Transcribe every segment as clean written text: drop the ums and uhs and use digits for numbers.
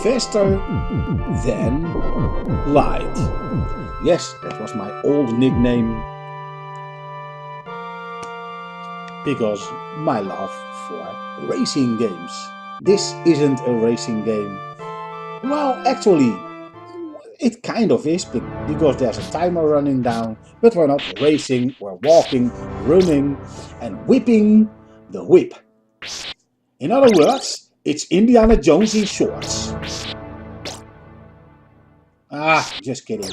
faster than light. Yes, that was my old nickname. Because my love for racing games. This isn't a racing game. Well, actually, it kind of is, because there's a timer running down, but we're not racing, we're walking, running, and whipping the whip. In other words, it's Indiana Jones in shorts. Just kidding.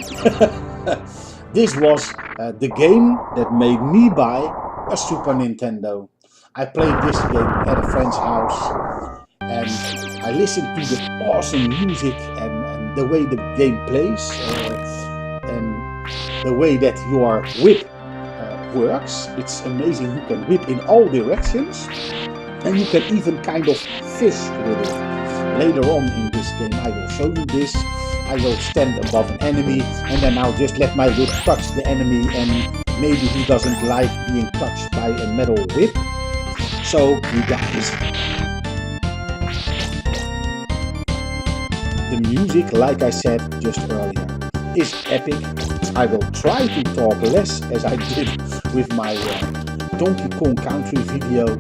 This was the game that made me buy a Super Nintendo. I played this game at a friend's house, and I listened to the awesome music and the way the game plays, and the way that your whip works. It's amazing. You can whip in all directions, and you can even kind of fish with it. Later on in this game I will show you this. I will stand above an enemy, and then I'll just let my whip touch the enemy, and maybe he doesn't like being touched by a metal whip. So you guys, the music, like I said just earlier, is epic. I will try to talk less, as I did with my Donkey Kong Country video.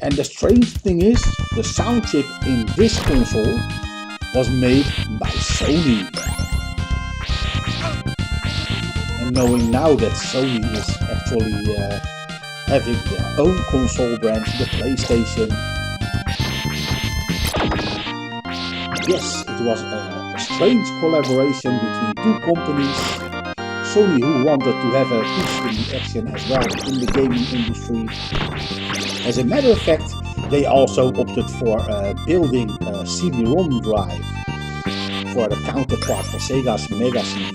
And the strange thing is, the sound chip in this console was made by Sony. And knowing now that Sony is actually having their own console brand, the PlayStation. Yes, it was a strange collaboration between two companies. Sony, who wanted to have a piece in the action as well in the gaming industry. As a matter of fact, they also opted for building a CD-ROM drive for the counterpart for Sega's Mega CD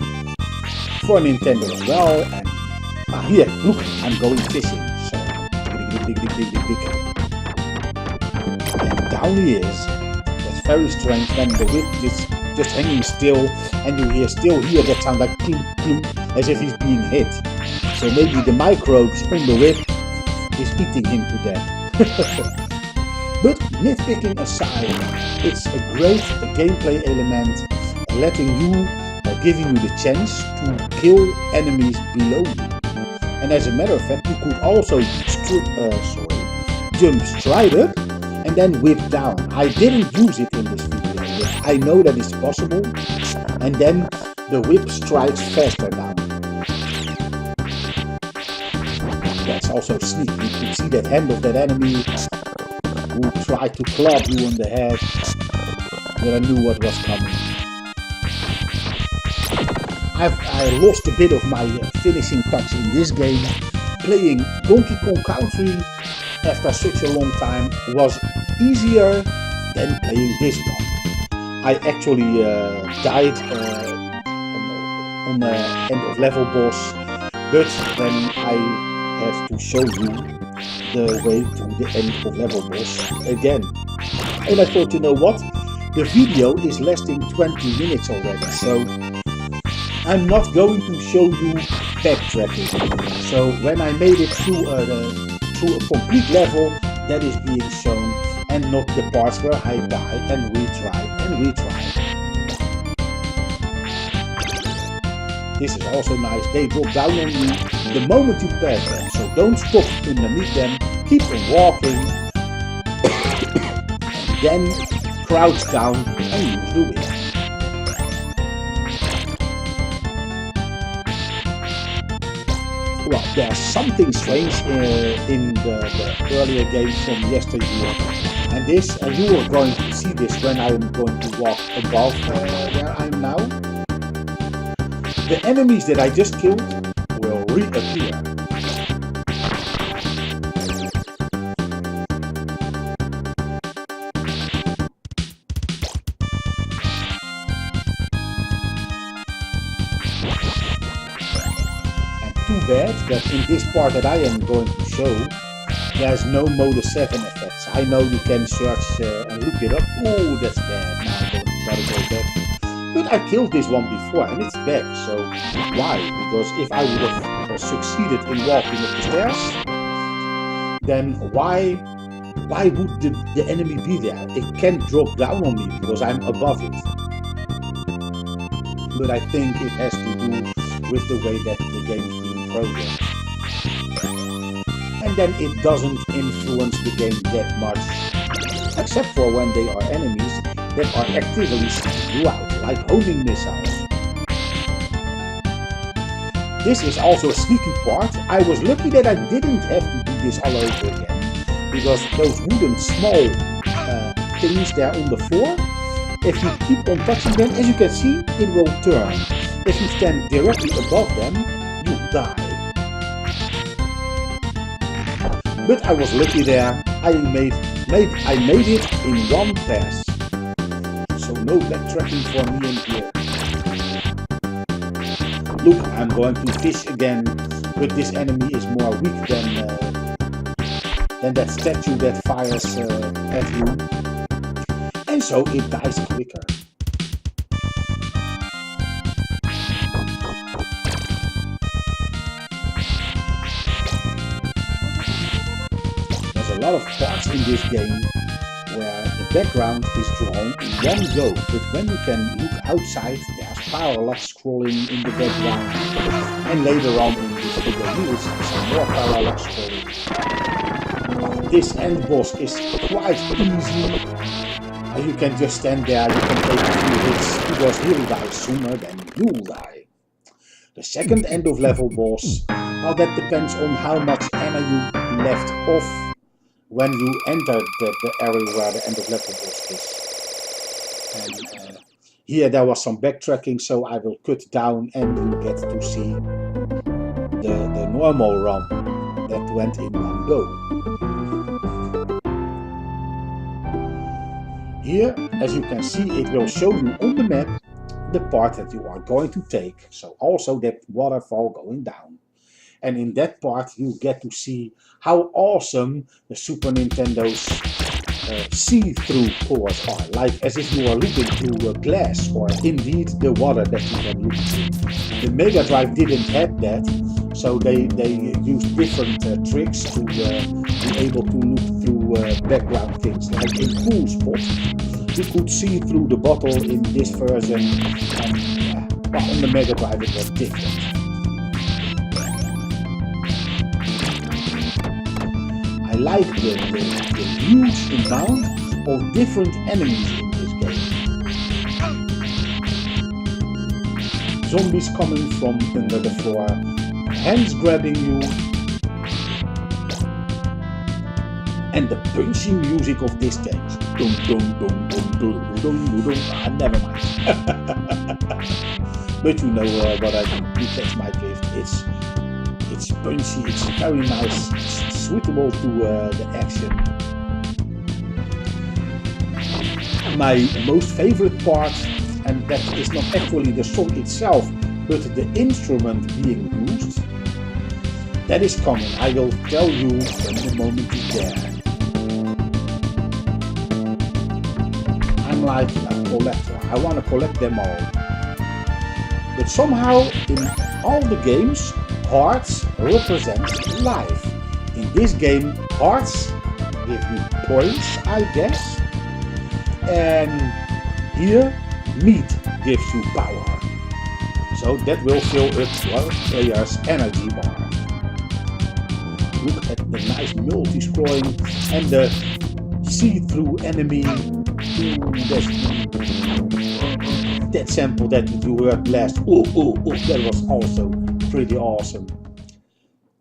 for Nintendo as well. And here, look, I'm going fishing. So, and down he is. That's very strange when the whip is just hanging still, and you still hear that sound like clink, clink, as if he's being hit. So maybe the microbes on the whip is eating him to death. But nitpicking aside, it's a great gameplay element, letting you, giving you the chance to kill enemies below you. And as a matter of fact, you could also jump straight up and then whip down. I didn't use it in this video, but I know that it's possible. And then the whip strikes faster down. That's also sneaky. You could see the hand of that enemy who tried to club you on the head, but I knew what was coming. I lost a bit of my finishing touch in this game. Playing Donkey Kong Country after such a long time was easier than playing this one. I actually died on the end of level boss, but then I have to show you the way to the end of level boss again. And I thought, you know what? The video is lasting 20 minutes already, so I'm not going to show you backtracking. So when I made it through a complete level, that is being shown, and not the parts where I die and retry and retry. This is also nice. They drop down on you the moment you pass them, so don't stop underneath them. Keep on walking, and then crouch down and use the whip. Well, there's something strange in the earlier games from yesteryear, and this, you are going to see this when I'm going to walk above where I'm now. The enemies that I just killed will reappear. And too bad that in this part that I am going to show, there's no Mode 7 effects. I know you can search and look it up. Oh, that's bad. Now I gotta go back. But I killed this one before and it's back, so why? Because if I would have succeeded in walking up the stairs, then why would the enemy be there? It can't drop down on me because I'm above it. But I think it has to do with the way that the game is being programmed. And then it doesn't influence the game that much, except for when they are enemies that are actively sending you out, like homing missiles. This is also a sneaky part. I was lucky that I didn't have to do this all over again, because those wooden small things there on the floor, if you keep on touching them, as you can see, it will turn. If you stand directly above them, you die. But I was lucky there. I made it in one pass. So no backtracking for me in here. Look, I'm going to fish again, but this enemy is more weak than that statue that fires at you. And so it dies quicker. There's a lot of parts in this game where the background is drawn in one go, but when you can look outside, there's parallax scrolling in the background, and later on in this video you will see some more parallax scrolling. This end boss is quite easy. You can just stand there, you can take a few hits, because he'll die sooner than you'll die. The second end of level boss, well, that depends on how much ammo you left off when you enter the area where the end of level boss is. And here there was some backtracking, so I will cut down and you get to see the normal run that went in one go. Here, as you can see, it will show you on the map the part that you are going to take, so also that waterfall going down. And in that part you get to see how awesome the Super Nintendo's see-through cores are, like as if you are looking through a glass, or indeed the water that you can look through. The Mega Drive didn't have that, so they used different tricks to be able to look through background things. Like in Cool Spot, you could see through the bottle in this version, and but on the Mega Drive it was different. I like the huge amount of different enemies in this game. Zombies coming from under the floor, hands grabbing you, and the punchy music of this stage. Dum dum dum dum dum dum dum dum. Never mind. But you know what I mean. You catch my drift. It's punchy. It's very nice. It's suitable to the action. My most favorite part, and that is not actually the song itself, but the instrument being used, that is coming. I will tell you when the moment is there. I'm like a collector. I want to collect them all. But somehow in all the games, hearts represent life. In this game, hearts give you points, I guess. And here, meat gives you power. So that will fill up your player's energy bar. Look at the nice multi-scrolling and the see-through enemy. That sample that you heard last, that was also pretty awesome.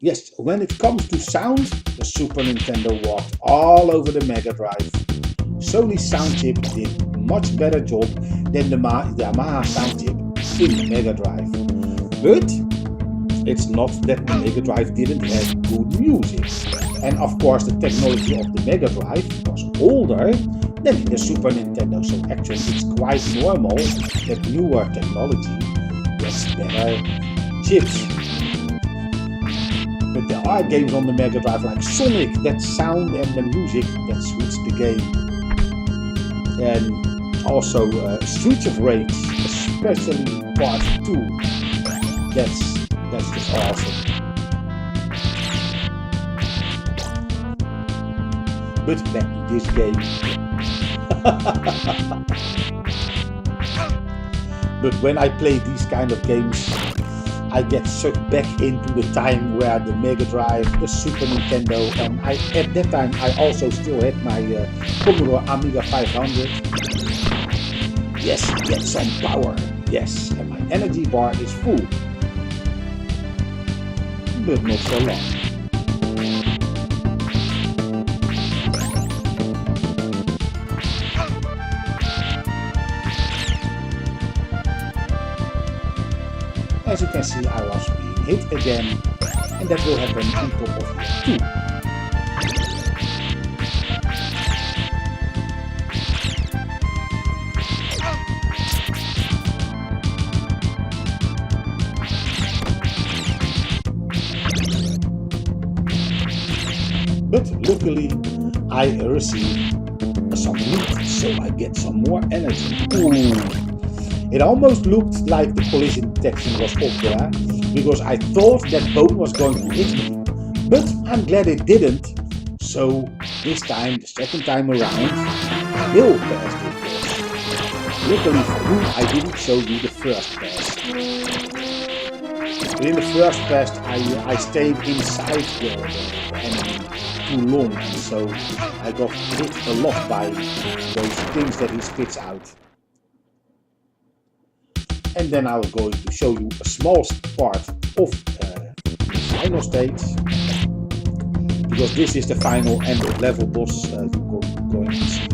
Yes, when it comes to sound, the Super Nintendo walked all over the Mega Drive. Sony's sound chip did a much better job than the Yamaha sound chip in the Mega Drive. But it's not that the Mega Drive didn't have good music. And of course the technology of the Mega Drive was older than in the Super Nintendo, so actually it's quite normal that newer technology gets better chips. But there are games on the Mega Drive like Sonic, that sound and the music that suits the game. And also Streets of Rage, especially Part 2, that's just awesome. But back to this game. But when I play these kind of games, I get sucked back into the time where the Mega Drive, the Super Nintendo, and at that time I also still had my Commodore Amiga 500. Yes, get some power. Yes, and my energy bar is full. But not so long. As you can see, I was being hit again, and that will happen on top of here too. But luckily, I received some loot, so I get some more energy. Ooh. It almost looked like the collision detection was off there, because I thought that bone was going to hit me. But I'm glad it didn't, so this time, the second time around, I will pass this boss. Luckily for you, I didn't show you the first pass. But in the first pass, I stayed inside the enemy too long, and so I got hit a lot by those things that he spits out. And then I'm going to show you a small part of the final stage, because this is the final end of level boss you're going to see.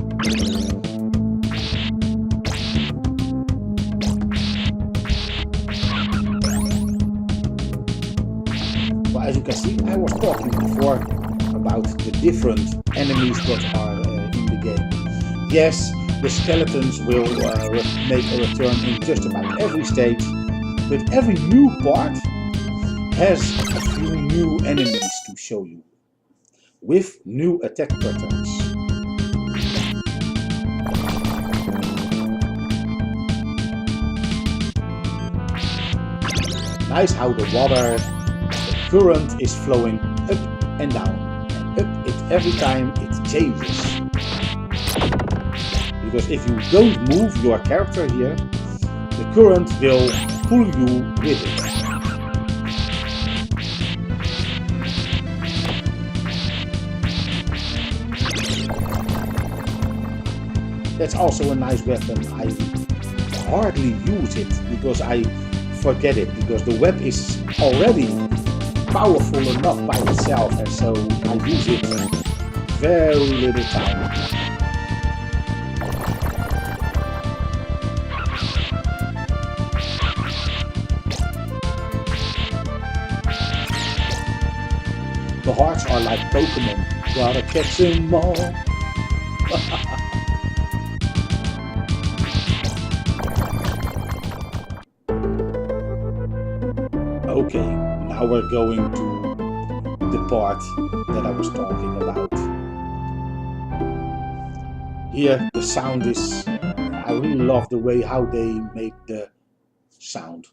Well, as you can see, I was talking before about the different enemies that are in the game. Yes, the skeletons will make a return in just about every stage, but every new part has a few new enemies to show you, with new attack patterns. Nice how the water, the current is flowing up and down, and up it every time it changes. Because if you don't move your character here, the current will pull you with it. That's also a nice weapon. I hardly use it because I forget it, because the web is already powerful enough by itself, and so I use it very little time. The hearts are like Pokemon, gotta catch them all. Okay, now we're going to the part that I was talking about. Here the sound is, I really love the way how they make the sound.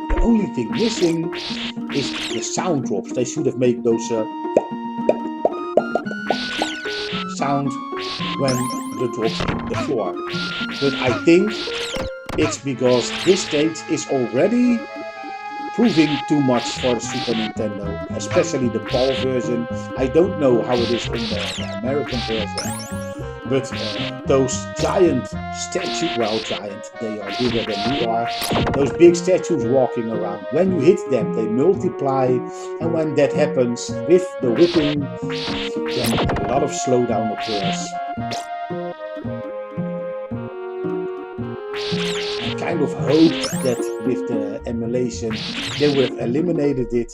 The only thing missing is the sound drops. They should have made those sound when the drops hit the floor. But I think it's because this stage is already proving too much for the Super Nintendo, especially the ball version. I don't know how it is in the American version. But those giant statues, well giant, they are bigger than we are. Those big statues walking around, when you hit them they multiply, and when that happens with the whipping, then a lot of slowdown occurs. I kind of hoped that with the emulation they would have eliminated it.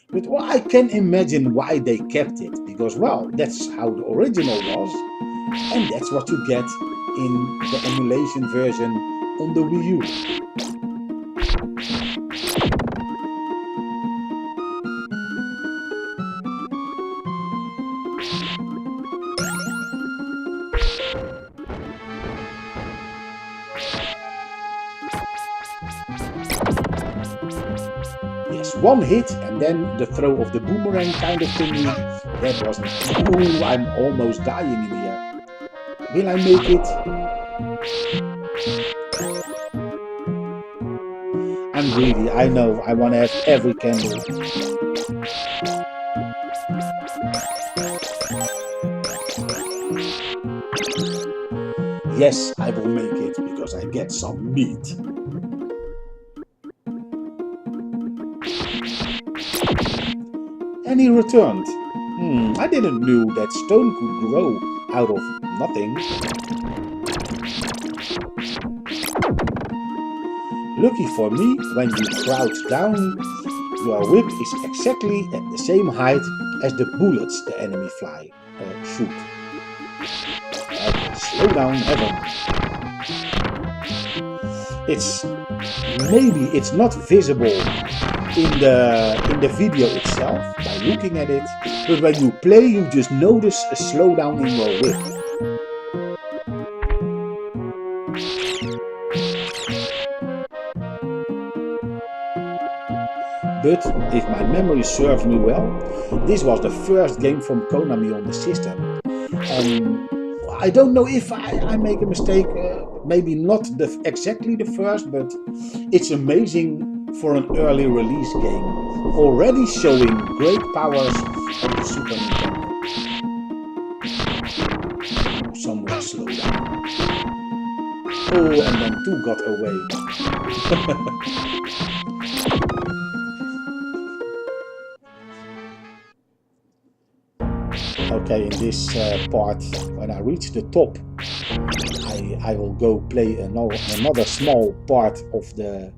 But well, I can imagine why they kept it, because well, that's how the original was. And that's what you get in the emulation version on the Wii U. just one hit and then the throw of the boomerang kind of thingy. That wasn't. Ooh, I'm almost dying in here. Will I make it? I'm greedy, I know. I want to have every candle. Yes, I will make it because I get some meat. And he returned. I didn't know that stone could grow out of nothing. Lucky for me, when you crouch down, your whip is exactly at the same height as the bullets the enemy shoot. Slow down heaven. Maybe it's not visible in the video itself by looking at it, but when you play you just notice a slowdown in your whip. But if my memory serves me well, this was the first game from Konami on the system. And I don't know if I make a mistake, maybe not exactly the first, but it's amazing for an early release game, already showing great powers of the Super Nintendo. Somewhere slow down. Oh, and then 2 got away. Okay, in this part, when I reach the top, I will go play another small part of the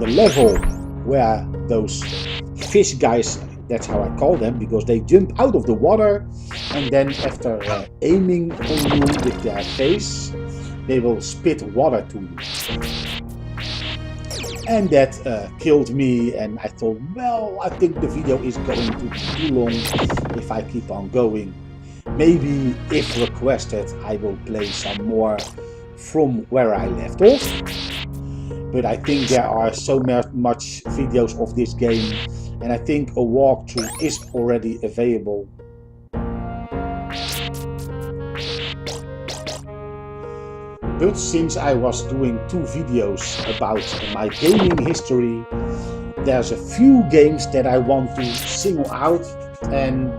level where those fish guys, that's how I call them, because they jump out of the water and then after aiming on you with their face, they will spit water to you. And that killed me, and I thought, well, I think the video is going to be too long if I keep on going. Maybe, if requested, I will play some more from where I left off. But I think there are so much videos of this game, and I think a walkthrough is already available. But since I was doing 2 videos about my gaming history, there's a few games that I want to single out and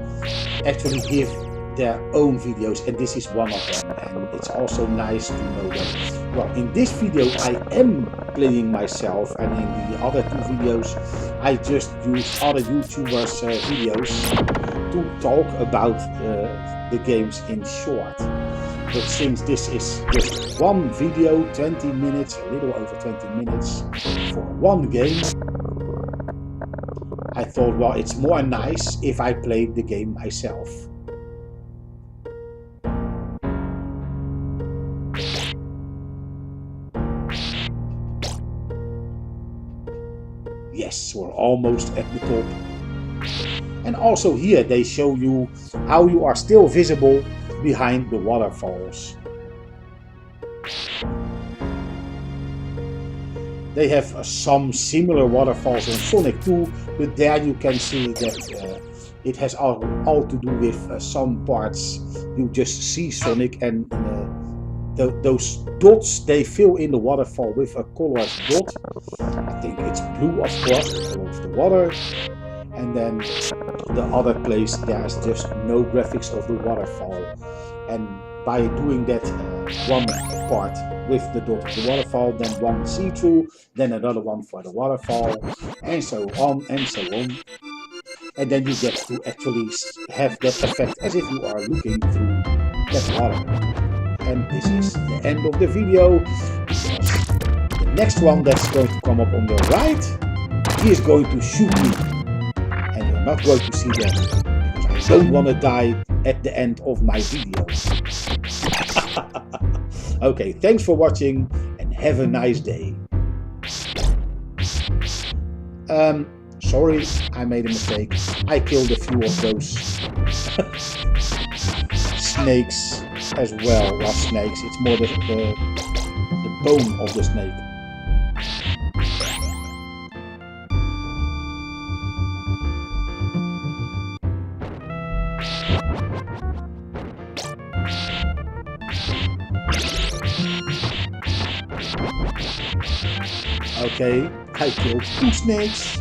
actually give their own videos, and this is one of them. And it's also nice to know that, well, in this video I am playing myself, and in the other 2 videos I just use other YouTubers' videos to talk about the games in short. But since this is just one video, 20 minutes, a little over 20 minutes for one game, I thought, well, it's more nice if I played the game myself. Yes, we're almost at the top. And also here they show you how you are still visible behind the waterfalls. They have some similar waterfalls in Sonic 2, but there you can see that it has all to do with some parts you just see Sonic, and those dots they fill in the waterfall with a colored dot. I think it's blue, of course, the color of the water. And then the other place there's just no graphics of the waterfall, and by doing that one part with the dot of the waterfall, then one see-through, then another one for the waterfall, and so on and so on, and then you get to actually have that effect as if you are looking through that water. And this is the end of the video, because the next one that's going to come up on the right, he is going to shoot me. And you're not going to see that, because I don't want to die at the end of my video. Okay, thanks for watching and have a nice day. Sorry, I made a mistake. I killed a few of those snakes as well. Well, snakes, it's more the bone of the snake. Okay, I killed 2 snakes.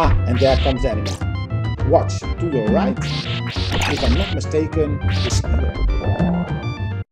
Ah, and there comes the enemy. Watch to your right. If I'm not mistaken, the spear.